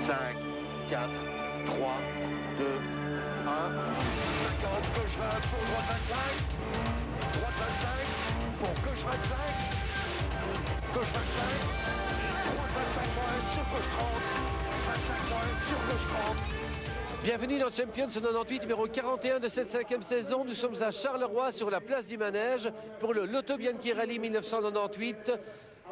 5, 4, 3, 2, 1. 50, gauche 20 pour droite 25. Droite 25 pour gauche 25. Gauche 25. Droite 25 moins sur gauche 30. 25 moins sur gauche 30. Bienvenue dans Champions 98, numéro 41 de cette 5e saison. Nous sommes à Charleroi, sur la place du Manège, pour le Lotto Bianchi Rally 1998.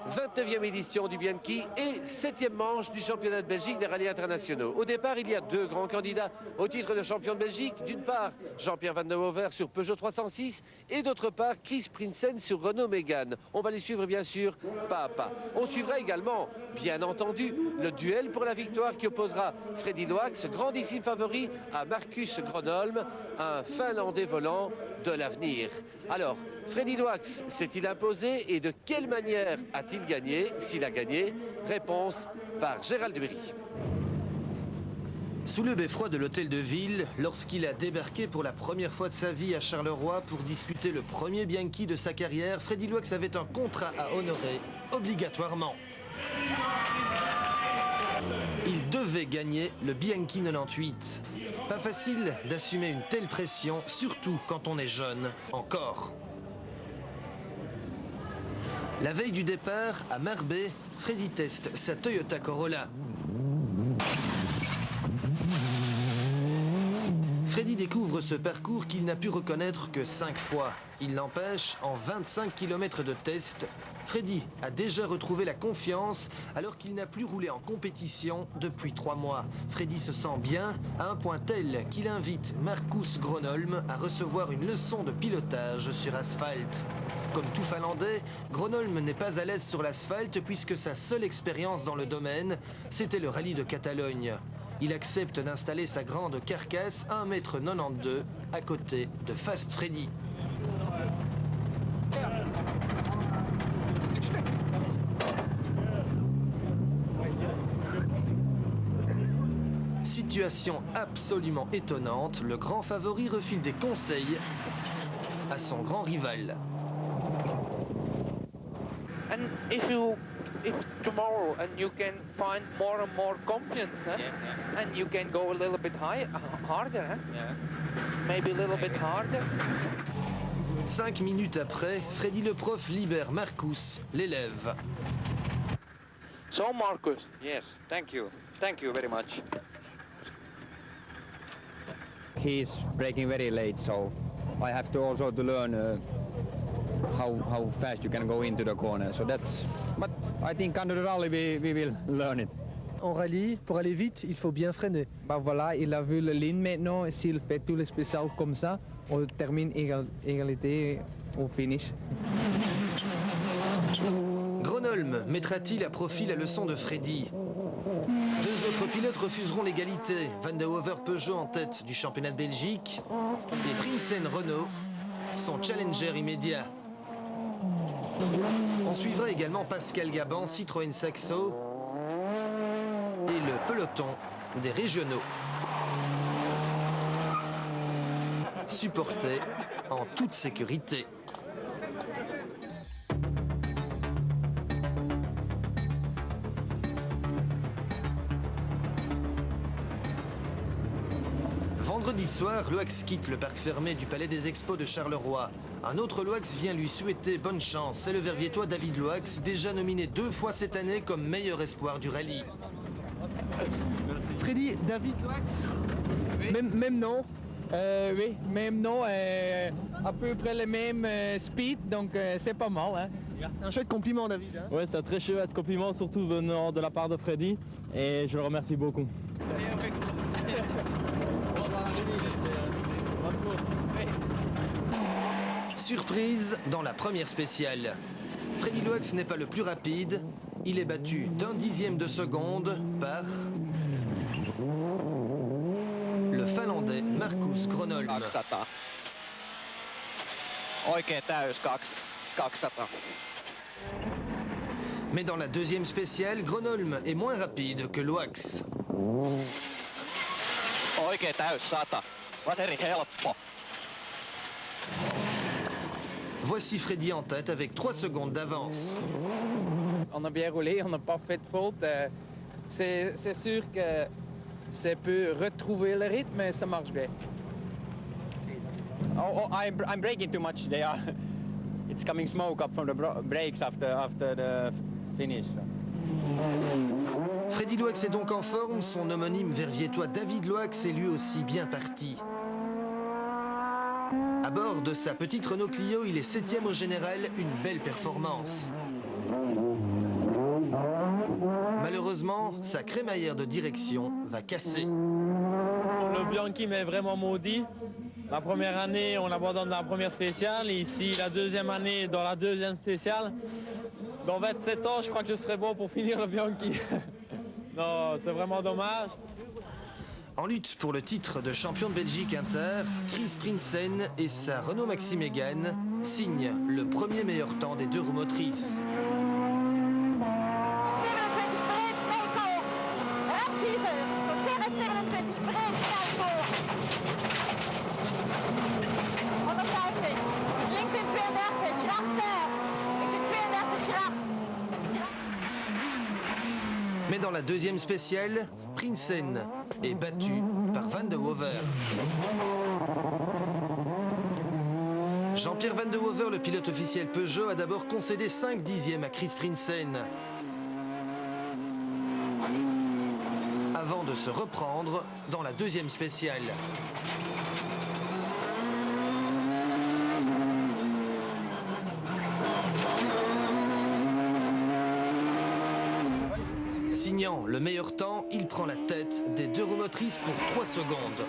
29e édition du Bianchi et 7e manche du championnat de Belgique des rallyes internationaux. Au départ, il y a deux grands candidats au titre de champion de Belgique. D'une part, Jean-Pierre Van de Hover sur Peugeot 306 et d'autre part, Chris Prinsen sur Renault Mégane. On va les suivre bien sûr pas à pas. On suivra également, bien entendu, le duel pour la victoire qui opposera Freddy Loax, grandissime favori, à Marcus Gronholm, un Finlandais volant de l'avenir. Alors, Freddy Loax s'est-il imposé et de quelle manière a-t-il gagné, s'il a gagné? Réponse par Gérald Duméry. Sous le beffroi de l'hôtel de ville, lorsqu'il a débarqué pour la première fois de sa vie à Charleroi pour disputer le premier Bianchi de sa carrière, Freddy Loax avait un contrat à honorer, obligatoirement. Il devait gagner le Bianchi 98. Pas facile d'assumer une telle pression, surtout quand on est jeune, encore. La veille du départ, à Marbais, Freddy teste sa Toyota Corolla. Freddy découvre ce parcours qu'il n'a pu reconnaître que 5 fois. Il n'empêche, en 25 km de test, Freddy a déjà retrouvé la confiance alors qu'il n'a plus roulé en compétition depuis 3 mois. Freddy se sent bien à un point tel qu'il invite Marcus Gronholm à recevoir une leçon de pilotage sur asphalte. Comme tout Finlandais, Gronholm n'est pas à l'aise sur l'asphalte puisque sa seule expérience dans le domaine, c'était le rallye de Catalogne. Il accepte d'installer sa grande carcasse à 1,92 m à côté de Fast Freddy. Situation absolument étonnante, le grand favori refile des conseils à son grand rival. And if tomorrow and you can find more and more confidence, huh? Yeah. And you can go a little bit harder, huh? Yeah. Maybe a little bit harder. 5 minutes après, Freddy le prof libère Marcus, l'élève. So Marcus, Yes, thank you. Thank you very much. He's braking very late, so I have to also to learn how fast you can go into the corner. So that's, but I think under the rally we will learn it. En rallye, pour aller vite, il faut bien freiner. Bah voilà, il a vu la ligne maintenant. S'il fait tous les spéciaux comme ça, on termine égalité au finish. Gronholm mettra-t-il à profit la leçon de Freddy? Deux autres pilotes refuseront l'égalité. Van de Hover Peugeot en tête du championnat de Belgique et Prinsen Renault, son challenger immédiat. On suivra également Pascal Gabon, Citroën Saxo et le peloton des régionaux. Supporté en toute sécurité. Vendredi soir, Loax quitte le parc fermé du Palais des Expos de Charleroi. Un autre Loax vient lui souhaiter bonne chance. C'est le Verviétois David Loax, déjà nominé 2 fois cette année comme meilleur espoir du rallye. Freddy, David Loax, même nom. Oui, même nom, à peu près le même speed, donc c'est pas mal. Hein. C'est un chouette compliment, David. Hein. Ouais, c'est un très chouette compliment, surtout venant de la part de Freddy, et je le remercie beaucoup. Surprise dans la première spéciale. Freddy Loax n'est pas le plus rapide. Il est battu d'1/10 de seconde par le Finlandais Marcus Gronholm. 200. Oikein täys 200. Mais dans la deuxième spéciale, Gronholm est moins rapide que Loax. Oikein täys 100. Vaseri helppo. Voici Freddy en tête avec 3 secondes d'avance. On a bien roulé, on n'a pas fait de faute. c'est sûr que ça peut retrouver le rythme, mais ça marche bien. I'm braking too much. It's coming smoke up from the brakes after the finish. Freddy Loax est donc en forme, son homonyme verviétois David Loax est lui aussi bien parti. À bord de sa petite Renault Clio, il est 7e au général, une belle performance. Malheureusement, sa crémaillère de direction va casser. Le Bianchi m'est vraiment maudit. La première année, on abandonne dans la première spéciale. Et ici, la deuxième année, dans la deuxième spéciale. Dans 27 ans, je crois que je serai bon pour finir le Bianchi. Non, c'est vraiment dommage. En lutte pour le titre de champion de Belgique Inter, Chris Prinsen et sa Renault Maxi Mégane signent le premier meilleur temps des deux roues motrices. Mais dans la deuxième spéciale, Prinsen est battu par Van de Hover. Jean-Pierre Van de Hover, le pilote officiel Peugeot, a d'abord concédé 5 dixièmes à Chris Prinsen, avant de se reprendre dans la deuxième spéciale. Signant le meilleur temps, il prend la tête des deux roues motrices pour 3 secondes.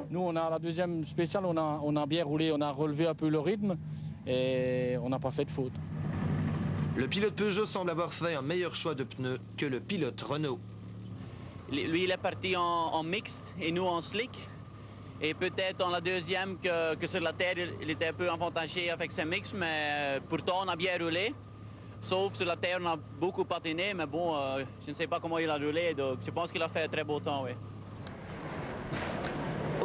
Nous, on a la deuxième spéciale, on a bien roulé, on a relevé un peu le rythme et on n'a pas fait de faute. Le pilote Peugeot semble avoir fait un meilleur choix de pneus que le pilote Renault. Lui, il est parti en mixte et nous en slick. Et peut-être dans la deuxième que sur la terre, il était un peu avantagé avec ses mix, mais pourtant on a bien roulé. Sauf sur la terre, on a beaucoup patiné, mais bon, je ne sais pas comment il a roulé, donc je pense qu'il a fait un très beau temps, oui.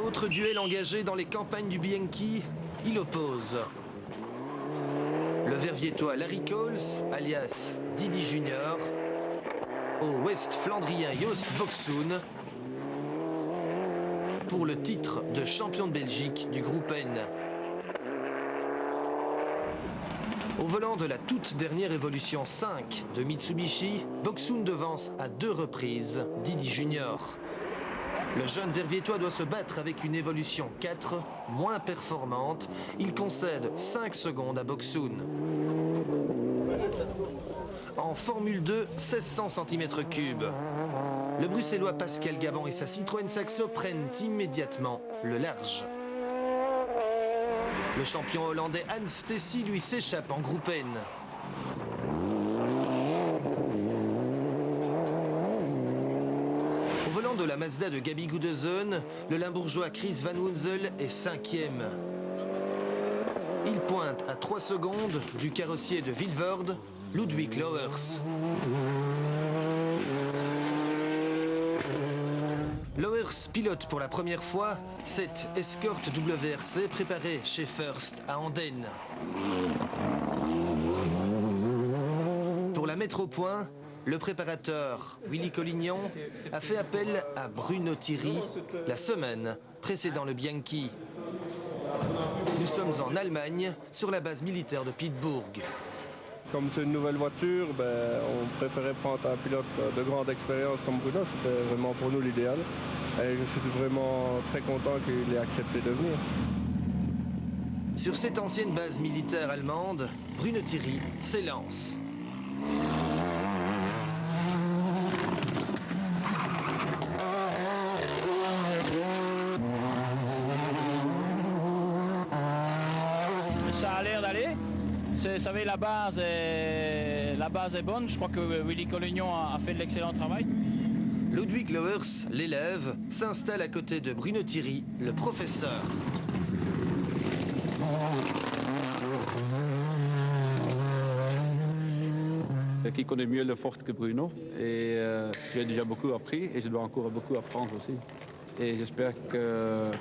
Autre duel engagé dans les campagnes du Bianchi, il oppose le verviétois Larry Coles, alias Didi Junior, au West Flandrien Joost Boxoen, pour le titre de champion de Belgique du groupe N. Au volant de la toute dernière évolution 5 de Mitsubishi, Boxoen devance à 2 reprises Didi Junior. Le jeune verviétois doit se battre avec une évolution 4, moins performante. Il concède 5 secondes à Boxoen. En Formule 2, 1600 cm3. Le Bruxellois Pascal Gabon et sa Citroën Saxo prennent immédiatement le large. Le champion hollandais Hans Stessy, lui, s'échappe en groupe N. Au volant de la Mazda de Gabi Gudezon, le Limbourgeois Chris Van Woensel est 5e. Il pointe à 3 secondes du carrossier de Vilvoorde, Ludwig Lauwers. Lauwers pilote pour la première fois cette Escort WRC préparée chez First à Andenne. Pour la mettre au point, le préparateur Willy Collignon a fait appel à Bruno Thierry la semaine précédant le Bianchi. Nous sommes en Allemagne, sur la base militaire de Pittsburgh. Comme c'est une nouvelle voiture, on préférait prendre un pilote de grande expérience comme Bruno. C'était vraiment pour nous l'idéal. Et je suis vraiment très content qu'il ait accepté de venir. Sur cette ancienne base militaire allemande, Bruno Thierry s'élance. Ça a l'air d'aller. Vous savez, la base est bonne. Je crois que Willy Collignon a fait de l'excellent travail. Ludwig Lauwers, l'élève, s'installe à côté de Bruno Thierry, le professeur. Qui connaît mieux le Ford que Bruno et j'ai déjà beaucoup appris et je dois encore beaucoup apprendre aussi. Et j'espère que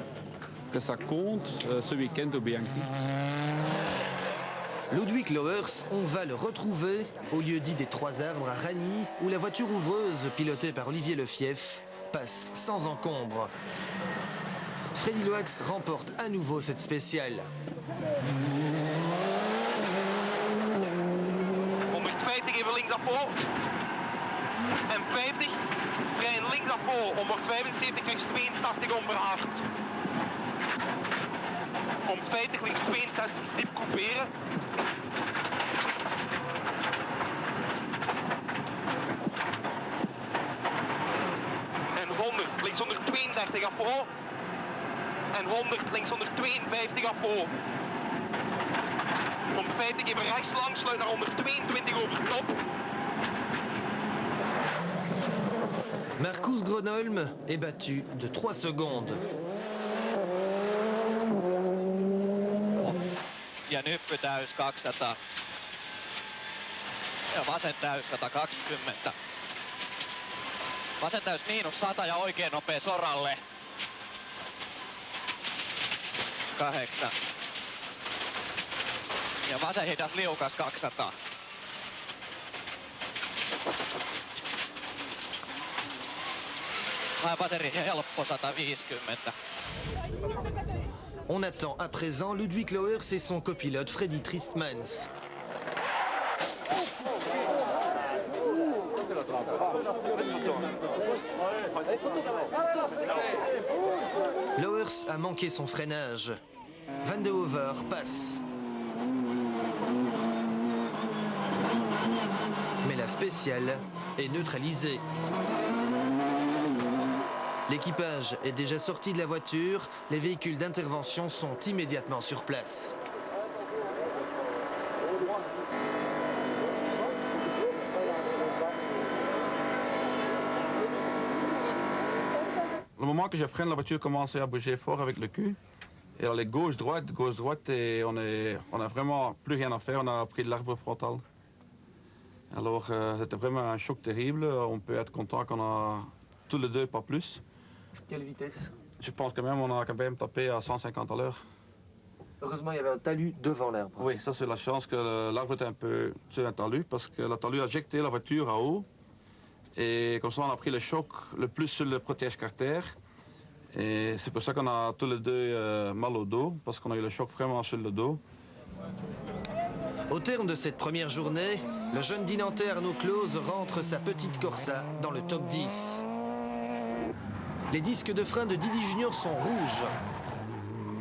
ça compte ce week-end au Bianchi. Ludwig Lauwers, on va le retrouver au lieu dit des Trois Arbres à Ragny, où la voiture ouvreuse, pilotée par Olivier Lefief, passe sans encombre. Freddy Loax remporte à nouveau cette spéciale. 150 even links afvoor. En 50. Vrij links afvoor. 175 rechts 82 onverhaard. Om 50 links 62 diep couperen. En 100 links 132 afvoor. En 100 links 152 afvoor. Om 50 even rechts langs, sluit naar 122 over top. Marcus Gronholm est battu de 3 secondes. Ja nyppy täys 200. Ja vasen täys 120. Vasen täys miinus 100 ja oikein nopea soralle. 8. Ja vasen hidas liukas 200. Vasen helppo 150. On attend à présent Ludwig Lauwers et son copilote Freddy Tristmans. Lauwers a manqué son freinage. Van de Hover passe. Mais la spéciale est neutralisée. L'équipage est déjà sorti de la voiture. Les véhicules d'intervention sont immédiatement sur place. Au moment que je freine, la voiture commençait à bouger fort avec le cul. Et elle est gauche-droite, et on a vraiment plus rien à faire. On a pris de l'arbre frontal. Alors c'était vraiment un choc terrible. On peut être content qu'on a tous les deux, pas plus. Quelle vitesse? Je pense quand même on a quand même tapé à 150 à l'heure. Heureusement, il y avait un talus devant l'arbre. Oui, ça c'est la chance que l'arbre était un peu sur un talus, parce que le talus a jeté la voiture à haut. Et comme ça, on a pris le choc le plus sur le protège-carter. Et c'est pour ça qu'on a tous les deux mal au dos, parce qu'on a eu le choc vraiment sur le dos. Au terme de cette première journée, le jeune Dinantais Arnaud Close rentre sa petite Corsa dans le top 10. Les disques de frein de Didi Junior sont rouges.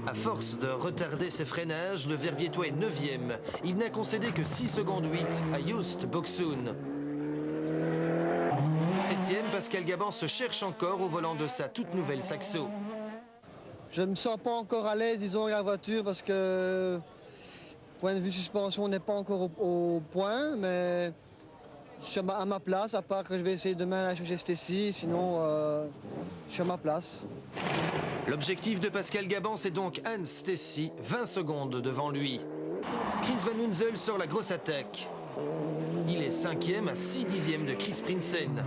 À force de retarder ses freinages, le Verviétois est 9e. Il n'a concédé que 6 secondes 8 à Joost Boksoen. 7e, Pascal Gabans se cherche encore au volant de sa toute nouvelle Saxo. Je ne me sens pas encore à l'aise, disons, avec la voiture parce que, point de vue suspension, on n'est pas encore au point, mais je suis à ma place, à part que je vais essayer demain d'aller chercher Stécie, sinon je suis à ma place. L'objectif de Pascal Gabans est donc Hans Stécie, 20 secondes devant lui. Chris Van Hunzel sort la grosse attaque. Il est 5e à 6 dixièmes de Chris Prinsen.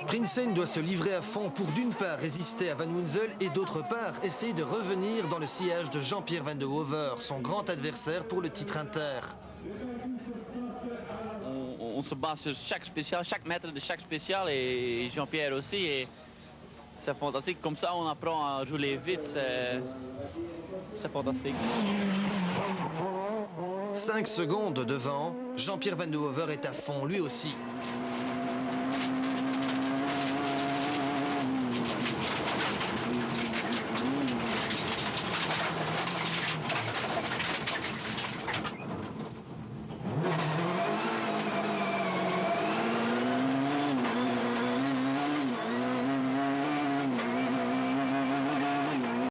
Prinsen doit se livrer à fond pour d'une part résister à Van Hunzel et d'autre part essayer de revenir dans le sillage de Jean-Pierre Van de Hover, son grand adversaire pour le titre inter. On se base sur chaque spécial, chaque mètre de chaque spécial et Jean-Pierre aussi. Et c'est fantastique, comme ça on apprend à rouler vite, c'est fantastique. 5 secondes devant, Jean-Pierre Van de Hover est à fond lui aussi.